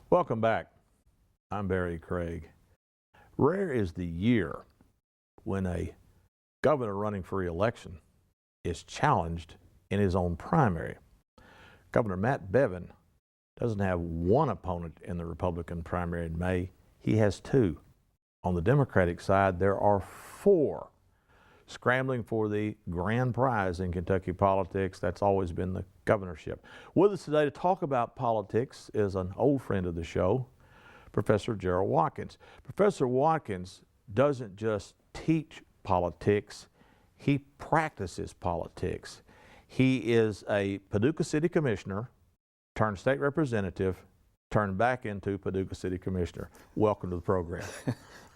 Welcome back. I'm Barry Craig. Rare is the year when a governor running for re-election is challenged in his own primary. Governor Matt Bevin doesn't have one opponent in the Republican primary in May. He has two. On the Democratic side, there are four scrambling for the grand prize in Kentucky politics. That's always been the governorship. With us today to talk about politics is an old friend of the show, Professor Gerald Watkins. Professor Watkins doesn't just teach politics, he practices politics. He is a Paducah City Commissioner, turned state representative, turned back into Paducah City Commissioner. Welcome to the program.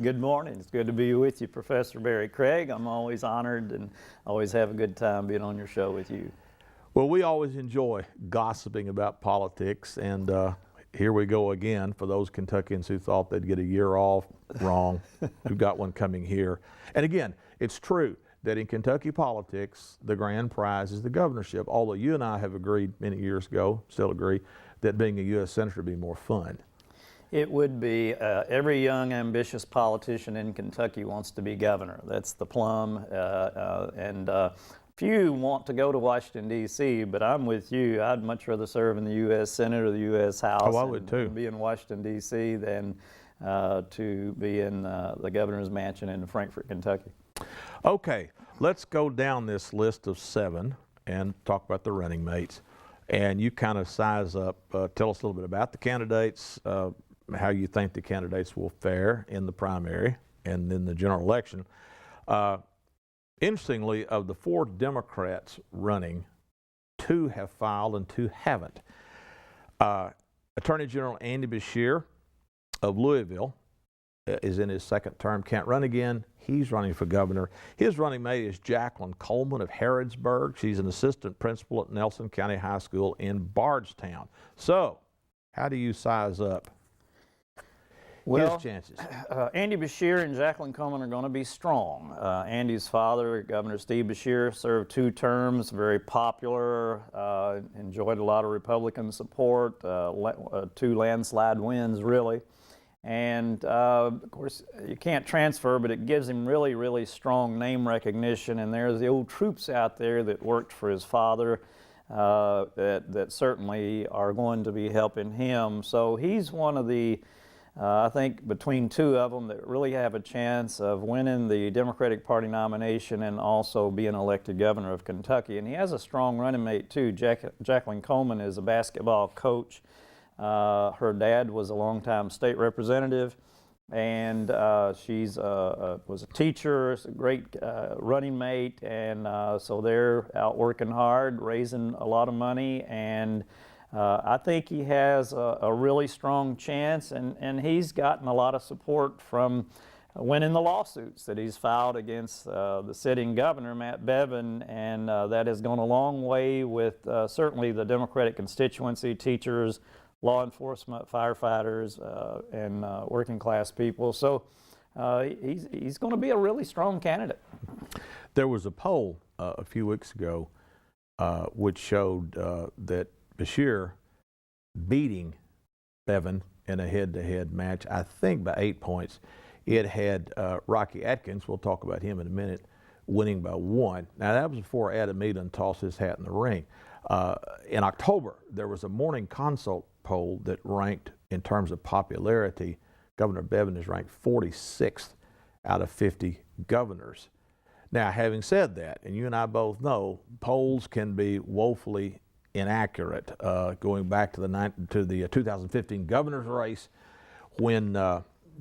Good morning. It's good to be with you, Professor Barry Craig. I'm always honored and always have a good time being on your show with you. Well, we always enjoy gossiping about politics, and here we go again for those Kentuckians who thought they'd get a year off. Wrong. We've got one coming here. And again, it's true that in Kentucky politics, the grand prize is the governorship, although you and I have agreed many years ago, still agree, that being a U.S. Senator would be more fun. It would be. Every young, ambitious politician in Kentucky wants to be governor. That's the plum. Few want to go to Washington, D.C., but I'm with you. I'd much rather serve in the U.S. Senate or the U.S. House. Oh, I would too. Be in Washington, D.C. than to be in the governor's mansion in Frankfort, Kentucky. Okay, let's go down this list of 7 and talk about the running mates. And you kind of size up, tell us a little bit about the candidates, how you think the candidates will fare in the primary and then the general election. Interestingly, of the 4 Democrats running, 2 have filed and 2 haven't. Attorney General Andy Beshear of Louisville is in his 2nd term, can't run again. He's running for governor. His running mate is Jacqueline Coleman of Harrodsburg. She's an assistant principal at Nelson County High School in Bardstown. So, how do you size up his chances? Andy Beshear and Jacqueline Coleman are going to be strong. Andy's father, Governor Steve Beshear, served 2 terms, very popular, enjoyed a lot of Republican support, 2 landslide wins, really. And of course, you can't transfer, but it gives him really, really strong name recognition. And there's the old troops out there that worked for his father that certainly are going to be helping him. So he's one of the, I think, between 2 of them that really have a chance of winning the Democratic Party nomination and also being elected governor of Kentucky. And he has a strong running mate, too. Jacqueline Coleman is a basketball coach. Her dad was a longtime state representative, and she's was a teacher, a great running mate, and so they're out working hard, raising a lot of money, and I think he has a really strong chance, and he's gotten a lot of support from winning the lawsuits that he's filed against the sitting governor, Matt Bevin, and that has gone a long way with certainly the Democratic constituency, teachers, law enforcement, firefighters, and working class people. So he's going to be a really strong candidate. There was a poll a few weeks ago which showed that Beshear beating Bevin in a head-to-head match, I think by 8 points. It had Rocky Atkins, we'll talk about him in a minute, winning by 1. Now that was before Adam Eden tossed his hat in the ring. In October, there was a morning consult poll that ranked, in terms of popularity, Governor Bevin is ranked 46th out of 50 governors. Now, having said that, and you and I both know, polls can be woefully inaccurate. Going back to the 2015 governor's race, when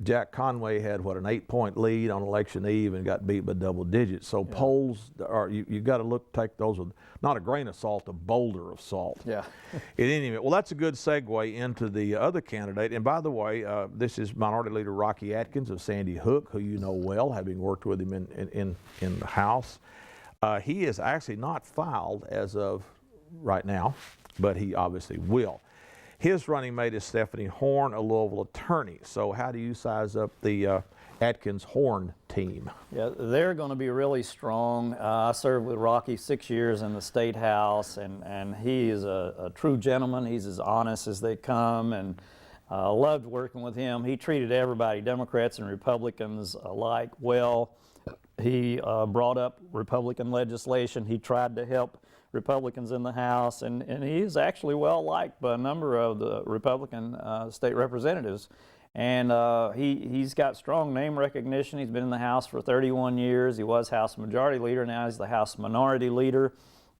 Jack Conway had, an 8-point lead on election eve and got beat by double digits. So yeah. Polls are, you've got to take those with not a grain of salt, a boulder of salt. Yeah. In any event, well, that's a good segue into the other candidate. And by the way, this is Minority Leader Rocky Atkins of Sandy Hook, who you know well, having worked with him in the House. He is actually not filed as of right now, but he obviously will. His running mate is Stephanie Horn, a Louisville attorney. So how do you size up the Atkins-Horn team? Yeah, they're going to be really strong. I served with Rocky 6 years in the State House, and he is a true gentleman. He's as honest as they come, and Loved working with him. He treated everybody, Democrats and Republicans alike, well. He brought up Republican legislation. He tried to help Republicans in the House, and he is actually well liked by a number of the Republican state representatives. And he's got strong name recognition. He's been in the House for 31 years. He was House Majority Leader. Now he's the House Minority Leader.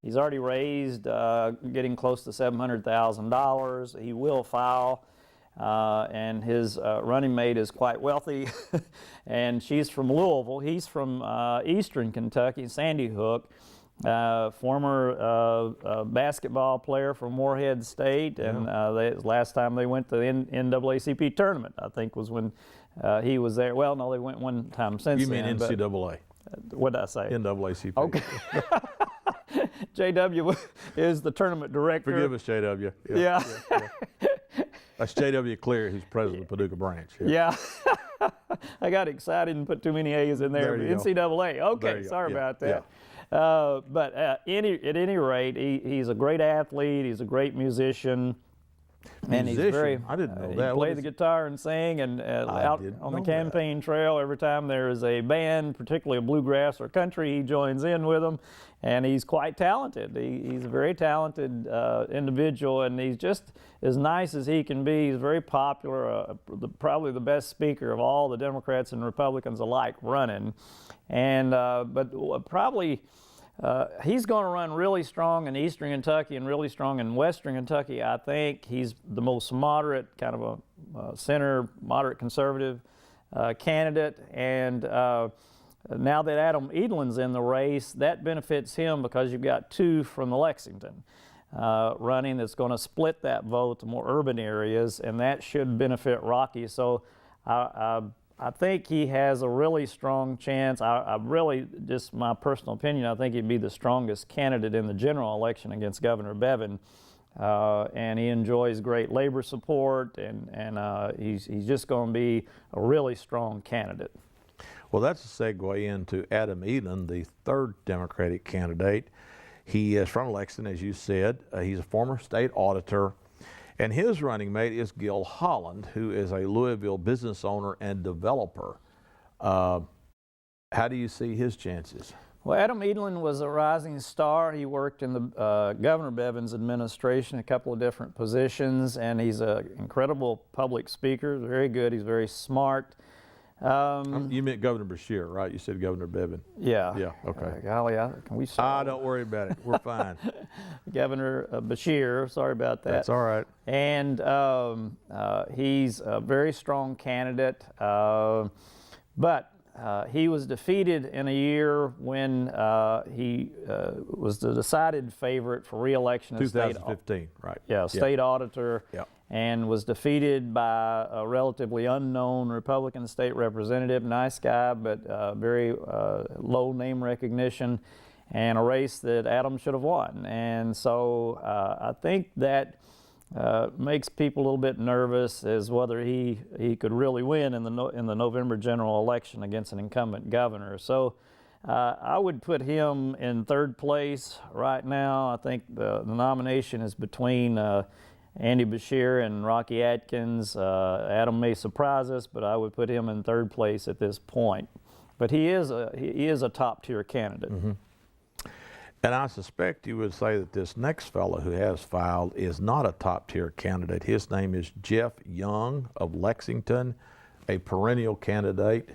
He's already raised getting close to $700,000. He will file. And his running mate is quite wealthy, and she's from Louisville. He's from eastern Kentucky, Sandy Hook, former basketball player from Morehead State, and last time they went to the NAACP tournament, I think, was when he was there. Well, no, they went one time since then. You mean NCAA? What did I say? NAACP. Okay. JW is the tournament director. Forgive us, JW. Yeah. That's J.W. Clear, who's president of the Paducah branch. Yeah. I got excited and put too many A's in there. NCAA. Okay, sorry about that. But at any rate, he's a great athlete. He's a great musician. And he's very, I didn't know that. He played the guitar and sang, and out on the campaign trail, every time there is a band, particularly a bluegrass or country, he joins in with them, and he's quite talented. He's a very talented individual, and he's just as nice as he can be. He's very popular, probably the best speaker of all the Democrats and Republicans alike running, and but probably. He's going to run really strong in eastern Kentucky and really strong in western Kentucky, I think. He's the most moderate, kind of a center, moderate conservative candidate. And now that Adam Edlin's in the race, that benefits him because you've got two from the Lexington running that's going to split that vote to more urban areas, and that should benefit Rocky. So I think he has a really strong chance. I really, just my personal opinion, I think he'd be the strongest candidate in the general election against Governor Bevin. And he enjoys great labor support, and he's just going to be a really strong candidate. Well, that's a segue into Adam Edlin, the third Democratic candidate. He is from Lexington, as you said. He's a former state auditor. And his running mate is Gil Holland, who is a Louisville business owner and developer. How do you see his chances? Well, Adam Edlin was a rising star. He worked in the Governor Bevin's administration, a couple of different positions, and he's an incredible public speaker, very good. He's very smart. You meant Governor Beshear, right? You said Governor Bevin. Yeah. Yeah, okay. Golly, can we start? Don't worry about it. We're fine. Governor Beshear, sorry about that. That's all right. And he's a very strong candidate, but he was defeated in a year when he was the decided favorite for re-election as 2015, right. Yeah, state auditor. Yep. And was defeated by a relatively unknown Republican state representative, nice guy, but very low name recognition, and a race that Adam should have won. And so I think that makes people a little bit nervous as whether he could really win in the November general election against an incumbent governor. So I would put him in third place right now. I think the nomination is between Andy Beshear and Rocky Atkins. Adam may surprise us, but I would put him in third place at this point. But he is a top-tier candidate. Mm-hmm. And I suspect you would say that this next fellow who has filed is not a top-tier candidate. His name is Jeff Young of Lexington, a perennial candidate,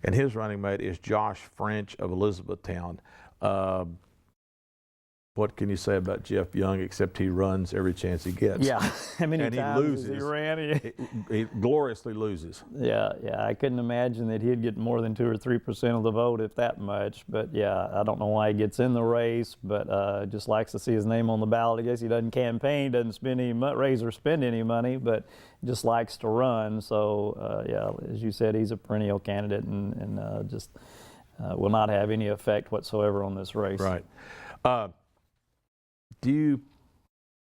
and his running mate is Josh French of Elizabethtown. What can you say about Jeff Young except he runs every chance he gets? Yeah, how many and times he loses. He ran? He gloriously loses. Yeah, I couldn't imagine that he'd get more than 2 or 3% of the vote, if that much. But yeah, I don't know why he gets in the race, but just likes to see his name on the ballot. I guess he doesn't campaign, doesn't spend any raise or spend any money, but just likes to run. So yeah, as you said, he's a perennial candidate and just will not have any effect whatsoever on this race. Right. Do you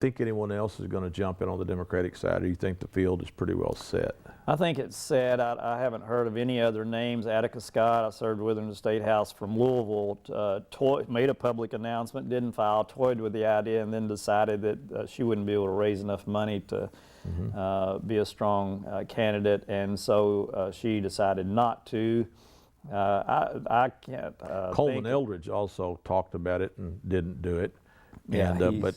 think anyone else is going to jump in on the Democratic side, or do you think the field is pretty well set? I think it's set. I haven't heard of any other names. Attica Scott, I served with her in the State House from Louisville, made a public announcement, didn't file, toyed with the idea, and then decided that she wouldn't be able to raise enough money to be a strong candidate, and so she decided not to. I can't Coleman Eldridge also talked about it and didn't do it. Yeah, And, but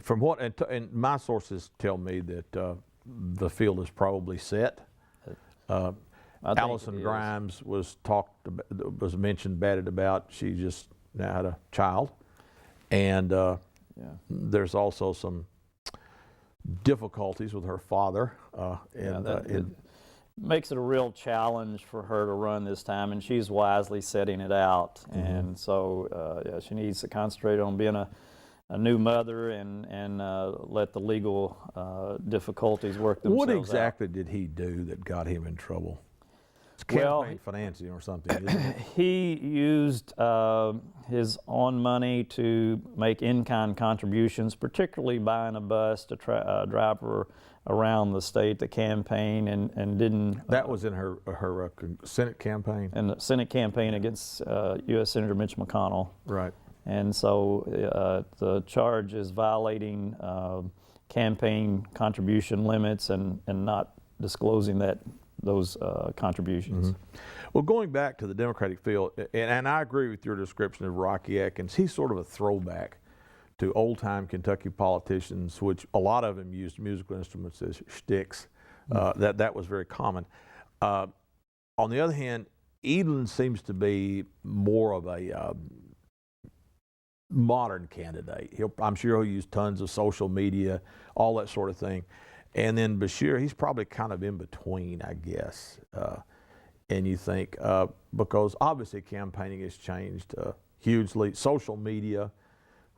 from what, and my sources tell me that the field is probably set. Allison Grimes was mentioned, batted about. She just now had a child. And there's also some difficulties with her father. It makes it a real challenge for her to run this time, and she's wisely setting it out. And so yeah, she needs to concentrate on being a new mother and let the legal difficulties work themselves What exactly out. did he do that got him in trouble? It's Well, campaign financing or something, isn't it? He used his own money to make in-kind contributions, particularly buying a bus to drive her around the state to campaign, and didn't. That was in her Senate campaign? In the Senate campaign against U.S. Senator Mitch McConnell. Right. And so the charge is violating campaign contribution limits and not disclosing those contributions. Well, going back to the Democratic field, and I agree with your description of Rocky Atkins, he's sort of a throwback to old-time Kentucky politicians, which a lot of them used musical instruments as shticks. That was very common. On the other hand, Edlin seems to be more of a modern candidate. I'm sure he'll use tons of social media, all that sort of thing. And then Beshear, he's probably kind of in between, I guess. And you think, because obviously campaigning has changed hugely. Social media,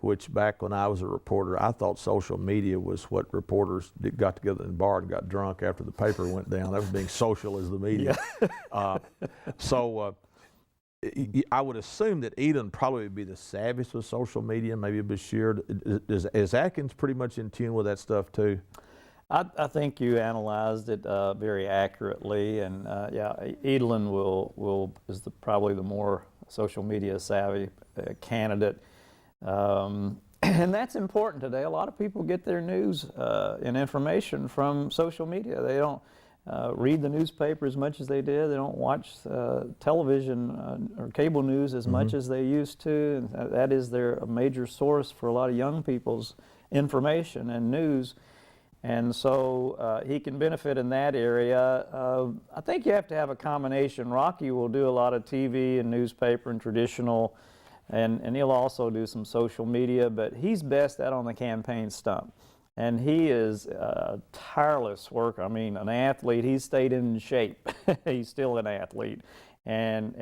which back when I was a reporter, I thought social media was what reporters got together in the bar and got drunk after the paper went down. That was being social as the media. So I would assume that Edlin probably would be the savviest with social media, maybe Beshear. Is Atkins pretty much in tune with that stuff too? I think you analyzed it very accurately, and yeah, Edlin is probably the more social media savvy candidate, and that's important today. A lot of people get their news and information from social media. They don't read the newspaper as much as they did. They don't watch television or cable news as much as they used to. And that is a major source for a lot of young people's information and news. And so he can benefit in that area. I think you have to have a combination. Rocky will do a lot of TV and newspaper and traditional, and he'll also do some social media, but he's best out on the campaign stump. And he is a tireless worker. I mean, an athlete, he's stayed in shape. He's still an athlete. And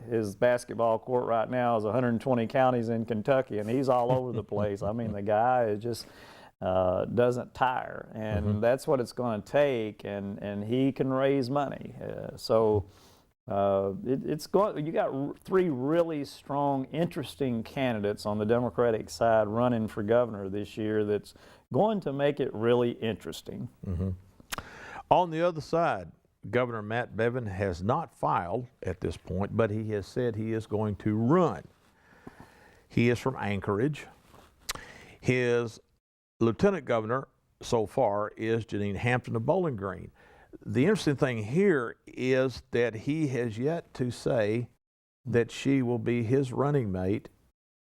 his basketball court right now is 120 counties in Kentucky, and he's all over the place. I mean, the guy is just doesn't tire, and that's what it's going to take, and he can raise money. You got three really strong, interesting candidates on the Democratic side running for governor this year that's going to make it really interesting. On the other side, Governor Matt Bevin has not filed at this point, but he has said he is going to run. He is from Anchorage. His lieutenant governor so far is Janine Hampton of Bowling Green. The interesting thing here is that he has yet to say that she will be his running mate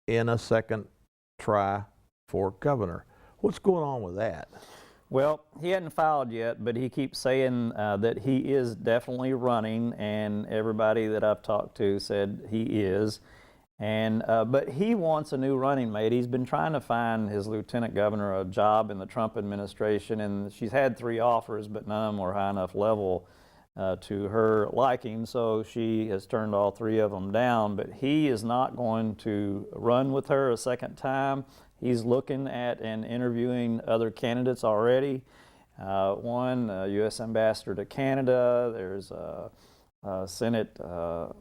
in a second try for governor. What's going on with that? Well, he hadn't filed yet, but he keeps saying that he is definitely running, and everybody that I've talked to said he is. And but he wants a new running mate. He's been trying to find his lieutenant governor a job in the Trump administration, and she's had 3 offers, but none of them were high enough level to her liking, so she has turned all 3 of them down. But he is not going to run with her a second time. He's looking at and interviewing other candidates already. One, U.S. Ambassador to Canada. There's Senate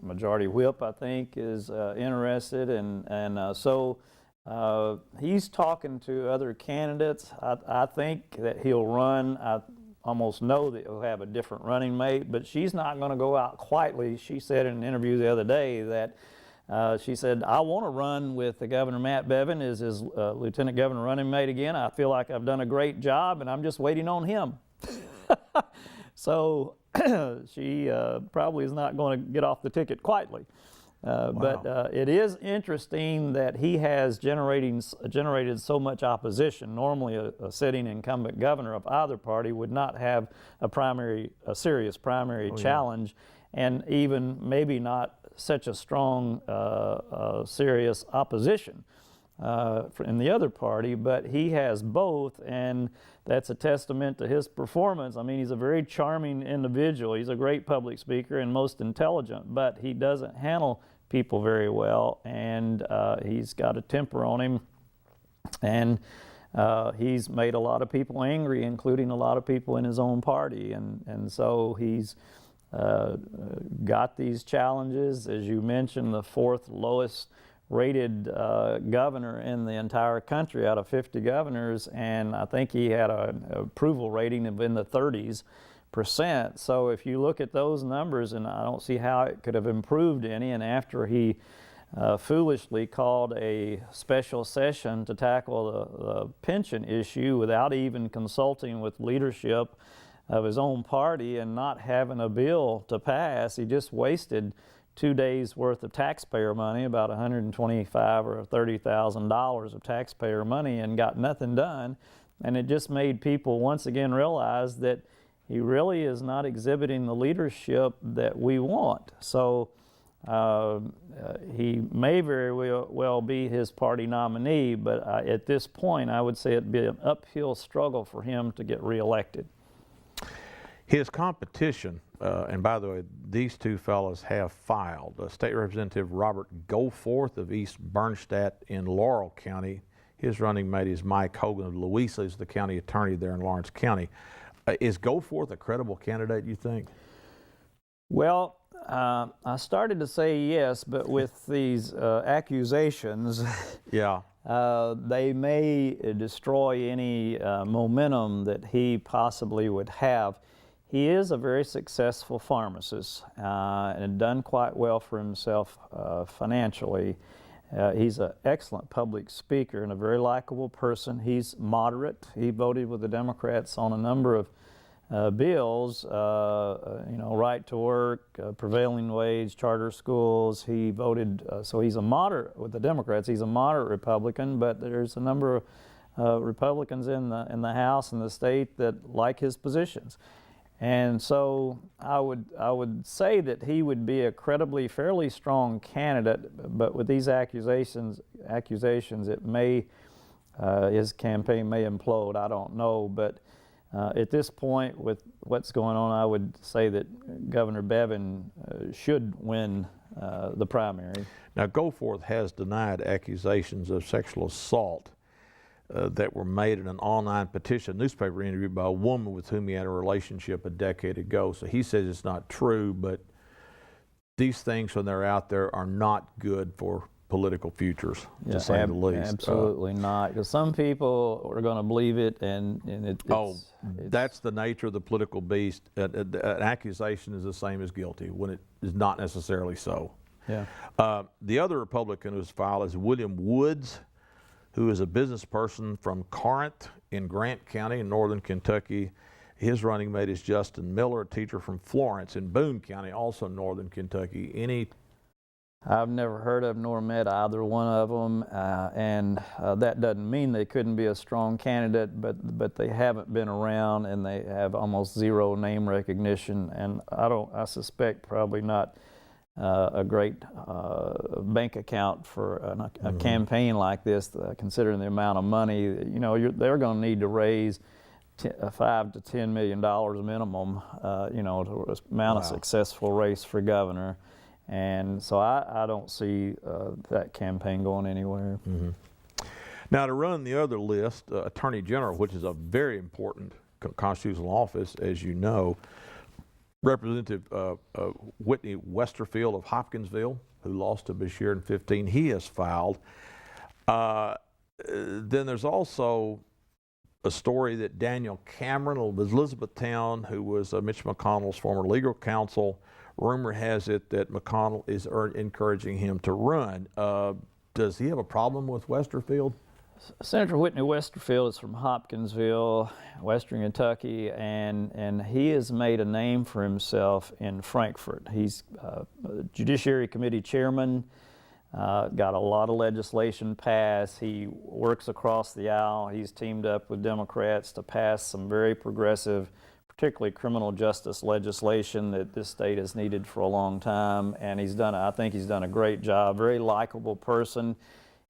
Majority Whip, I think, is interested, and so He's talking to other candidates. I think that he'll run. I almost know that he'll have a different running mate, but she's not going to go out quietly. She said in an interview the other day that she said, I want to run with the Governor Matt Bevin as his lieutenant governor running mate again. I feel like I've done a great job and I'm just waiting on him. So she probably is not going to get off the ticket quietly. Wow. But it is interesting that he has generated so much opposition. Normally a sitting incumbent governor of either party would not have a serious primary challenge, and even maybe not such a strong serious opposition in the other party, but he has both, and that's a testament to his performance. I mean, he's a very charming individual. He's a great public speaker and most intelligent, but he doesn't handle people very well, and he's got a temper on him, and he's made a lot of people angry, including a lot of people in his own party, and so he's got these challenges. As you mentioned, the fourth lowest rated governor in the entire country out of 50 governors, and I think he had an approval rating of in the 30s%. So if you look at those numbers, and I don't see how it could have improved any, and after he foolishly called a special session to tackle the pension issue without even consulting with leadership of his own party and not having a bill to pass, he just wasted 2 days worth of taxpayer money, about $125,000 or $30,000 of taxpayer money, and got nothing done. And it just made people once again realize that he really is not exhibiting the leadership that we want. So he may very well be his party nominee, but at this point I would say it'd be an uphill struggle for him to get reelected. His competition, and by the way, these two fellows have filed. State Representative Robert Goforth of East Bernstadt in Laurel County. His running mate is Mike Hogan of Louisa, who's the county attorney there in Lawrence County. Is Goforth a credible candidate, you think? Well, I started to say yes, but with these accusations, yeah, they may destroy any momentum that he possibly would have. He is a very successful pharmacist and done quite well for himself financially. He's an excellent public speaker and a very likable person. He's moderate. He voted with the Democrats on a number of bills, right to work, prevailing wage, charter schools. He voted, so he's a moderate with the Democrats. He's a moderate Republican, but there's a number of Republicans in the House and the state that like his positions. And so I would say that he would be a credibly fairly strong candidate, but with these accusations it may his campaign may implode. I don't know, but at this point with what's going on, I would say that Governor Bevin should win the primary. Now Goforth has denied accusations of sexual assault that were made in an online petition newspaper interview by a woman with whom he had a relationship a decade ago. So he says it's not true, but these things when they're out there are not good for political futures, to say the least. Absolutely not, because some people are going to believe it, and that's the nature of the political beast. An accusation is the same as guilty when it is not necessarily so. Yeah. The other Republican who's filed is William Woods, who is a business person from Corinth in Grant County in northern Kentucky. His running mate is Justin Miller, a teacher from Florence in Boone County, also northern Kentucky. I've never heard of nor met either one of them, and that doesn't mean they couldn't be a strong candidate, but they haven't been around and they have almost zero name recognition, and I suspect probably not a great bank account for a campaign like this, considering the amount of money. They're going to need to raise $5 to $10 million minimum, to mount a successful race for governor. And so I don't see that campaign going anywhere. Mm-hmm. Now, to run the other list, Attorney General, which is a very important constitutional office, as you know, Representative Whitney Westerfield of Hopkinsville, who lost to Beshear in 2015, he has filed. Then there's also a story that Daniel Cameron of Elizabethtown, who was Mitch McConnell's former legal counsel, rumor has it that McConnell is encouraging him to run. Does he have a problem with Westerfield? Senator Whitney Westerfield is from Hopkinsville, Western Kentucky, and he has made a name for himself in Frankfort. He's Judiciary Committee chairman, got a lot of legislation passed. He works across the aisle. He's teamed up with Democrats to pass some very progressive, particularly criminal justice legislation that this state has needed for a long time, and I think he's done a great job. Very likable person.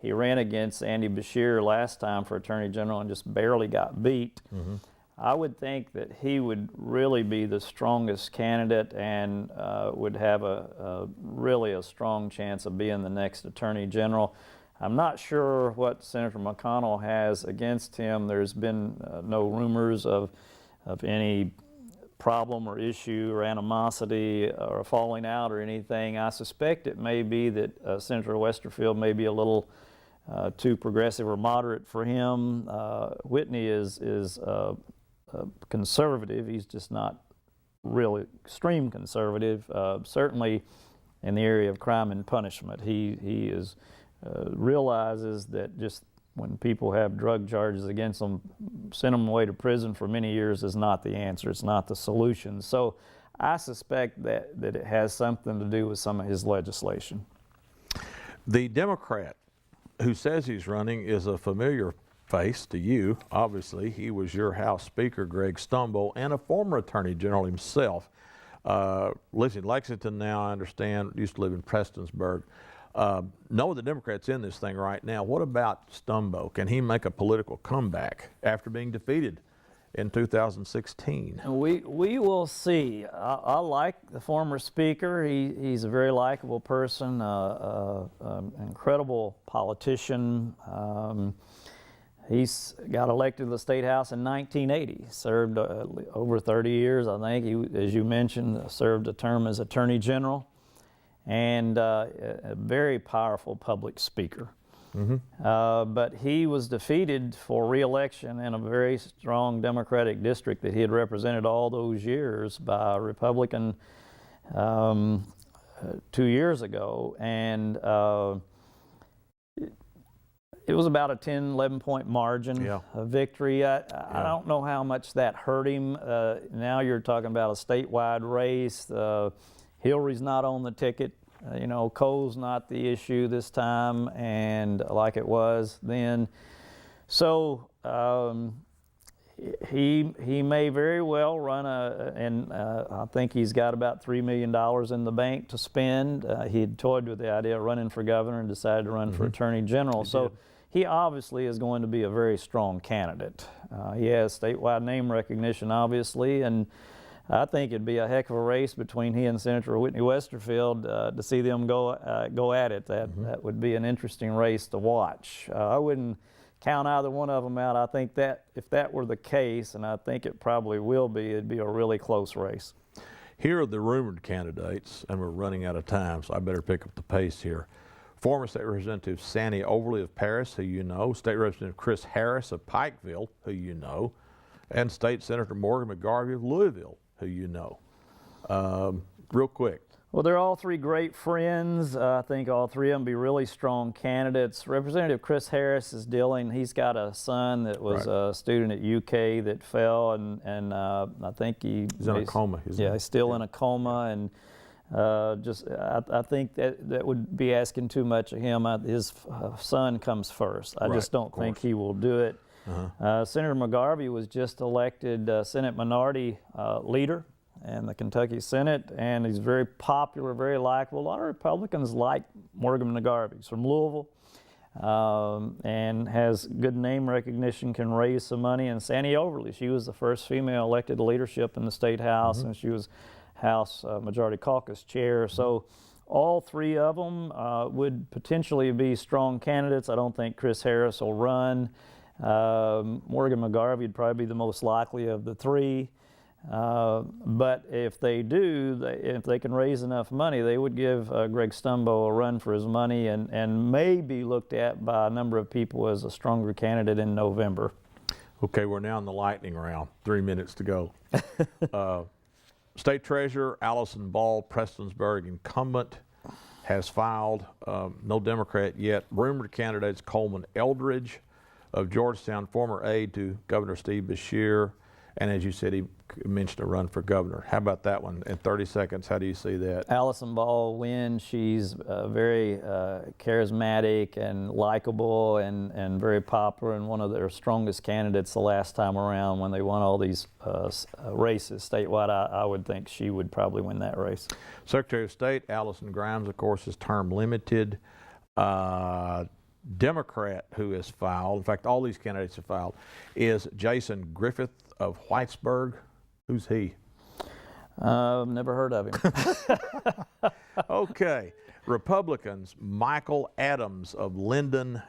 He ran against Andy Beshear last time for Attorney General and just barely got beat. Mm-hmm. I would think that he would really be the strongest candidate and would have really a strong chance of being the next Attorney General. I'm not sure what Senator McConnell has against him. There's been no rumors of any problem or issue or animosity or falling out or anything. I suspect it may be that Senator Westerfield may be a little too progressive or moderate for him. Whitney is conservative. He's just not really extreme conservative. Certainly in the area of crime and punishment, he realizes that just when people have drug charges against them, send them away to prison for many years is not the answer. It's not the solution. So I suspect that it has something to do with some of his legislation. The Democrat who says he's running is a familiar face to you. Obviously, he was your House Speaker, Greg Stumbo, and a former Attorney General himself. Lives in Lexington now, I understand, used to live in Prestonsburg. No, the Democrats in this thing right now. What about Stumbo? Can he make a political comeback after being defeated in 2016? We will see. I like the former speaker. He's a very likable person, incredible politician. He's got elected to the State House in 1980, served over 30 years, I think. He, as you mentioned, served a term as Attorney General, and a very powerful public speaker. Mm-hmm. But he was defeated for re-election in a very strong Democratic district that he had represented all those years by a Republican 2 years ago, and it was about a 10, 11-point margin of victory. I don't know how much that hurt him. Now you're talking about a statewide race. Hillary's not on the ticket. Cole's not the issue this time, and like it was then. So he may very well run and I think he's got about $3 million in the bank to spend. He had toyed with the idea of running for governor and decided to run for Attorney General. So he obviously is going to be a very strong candidate. He has statewide name recognition, obviously, and I think it'd be a heck of a race between he and Senator Whitney Westerfield to see them go at it. That would be an interesting race to watch. I wouldn't count either one of them out. I think that if that were the case, and I think it probably will be, it'd be a really close race. Here are the rumored candidates, and we're running out of time, so I better pick up the pace here. Former State Representative Sandy Overly of Paris, who you know, State Representative Chris Harris of Pikeville, who you know, and State Senator Morgan McGarvey of Louisville, who you know. Real quick. Well, they're all three great friends. I think all three of them be really strong candidates. Representative Chris Harris is dealing. He's got a son that was a student at UK that fell, and I think he's in a coma. He's still in a coma, and I think that would be asking too much of him. His son comes first. I just don't think he will do it. Senator McGarvey was just elected Senate Minority Leader in the Kentucky Senate, and he's very popular, very likable. A lot of Republicans like Morgan McGarvey. He's from Louisville and has good name recognition, can raise some money. And Sandy Overly, she was the first female elected to leadership in the State House, and she was House Majority Caucus Chair. So all three of them would potentially be strong candidates. I don't think Chris Harris will run. Morgan McGarvey would probably be the most likely of the three. But if they do, if they can raise enough money, they would give Greg Stumbo a run for his money and may be looked at by a number of people as a stronger candidate in November. Okay, we're now in the lightning round. 3 minutes to go. State Treasurer Allison Ball, Prestonsburg incumbent, has filed. No Democrat yet. Rumored candidates Coleman Eldridge of Georgetown, former aide to Governor Steve Beshear, and as you said, he mentioned a run for governor. How about that one? In 30 seconds, how do you see that? Allison Ball wins. She's very charismatic and likable and very popular, and one of their strongest candidates the last time around when they won all these races statewide. I would think she would probably win that race. Secretary of State Allison Grimes, of course, is term limited. Democrat who has filed, in fact, all these candidates have filed, is Jason Griffith of Whitesburg. Who's he? Never heard of him. Okay. Republicans, Michael Adams of Linden,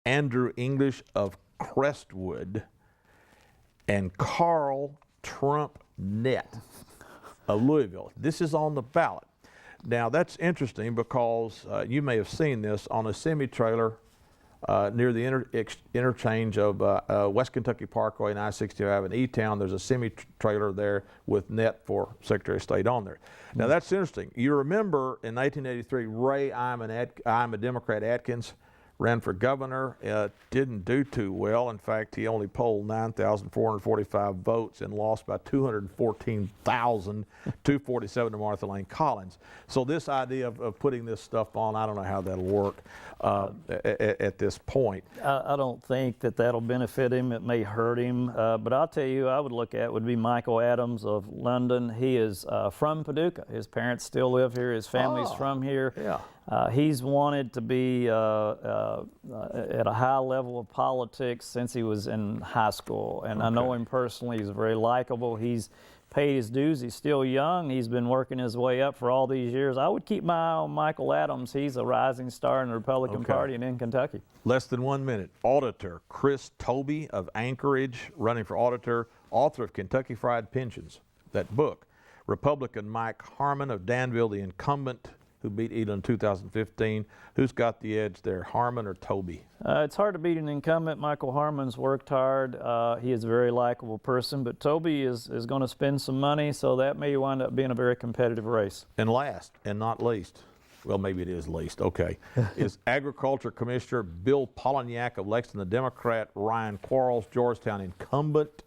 Andrew English of Crestwood, and Carl Trump Nett of Louisville. This is on the ballot. Now that's interesting because you may have seen this on a semi-trailer near the interchange of West Kentucky Parkway and I-65 in E-Town. There's a semi-trailer there with Nett for Secretary of State on there. Now that's interesting. You remember in 1983, Ray I'm a Democrat Atkins ran for governor. Didn't do too well. In fact, he only polled 9,445 votes and lost by 214,247 to Martha Lane Collins. So this idea of putting this stuff on, I don't know how that'll work at this point. I don't think that that'll benefit him. It may hurt him. But I'll tell you, I would look at would be Michael Adams of London. He is from Paducah. His parents still live here. His family's from here. Yeah. He's wanted to be at a high level of politics since he was in high school, and I know him personally. He's very likable. He's paid his dues. He's still young. He's been working his way up for all these years. I would keep my eye on Michael Adams. He's a rising star in the Republican Party and in Kentucky. Less than 1 minute. Auditor Chris Tobey of Anchorage, running for auditor, author of Kentucky Fried Pensions, that book. Republican Mike Harmon of Danville, the incumbent, who beat Eden in 2015. Who's got the edge there, Harmon or Tobey? It's hard to beat an incumbent. Michael Harmon's worked hard. He is a very likable person, but Tobey is going to spend some money, so that may wind up being a very competitive race. And last, and not least, well, maybe it is least, okay, is Agriculture Commissioner Bill Poliniak of Lexington, the Democrat, Ryan Quarles, Georgetown incumbent.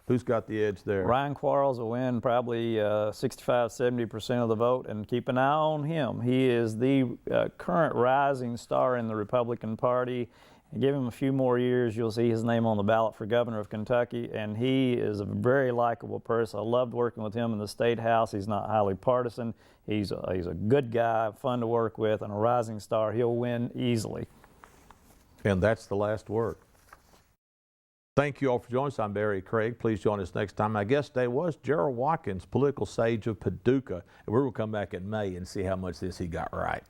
Who's got the edge there? Ryan Quarles will win probably 65–70% of the vote, and keep an eye on him. He is the current rising star in the Republican Party. Give him a few more years, you'll see his name on the ballot for governor of Kentucky, and he is a very likable person. I loved working with him in the State House. He's not highly partisan. He's a good guy, fun to work with, and a rising star. He'll win easily. And that's the last word. Thank you all for joining us. I'm Barry Craig. Please join us next time. My guest today was Gerald Watkins, political sage of Paducah. And we will come back in May and see how much this he got right.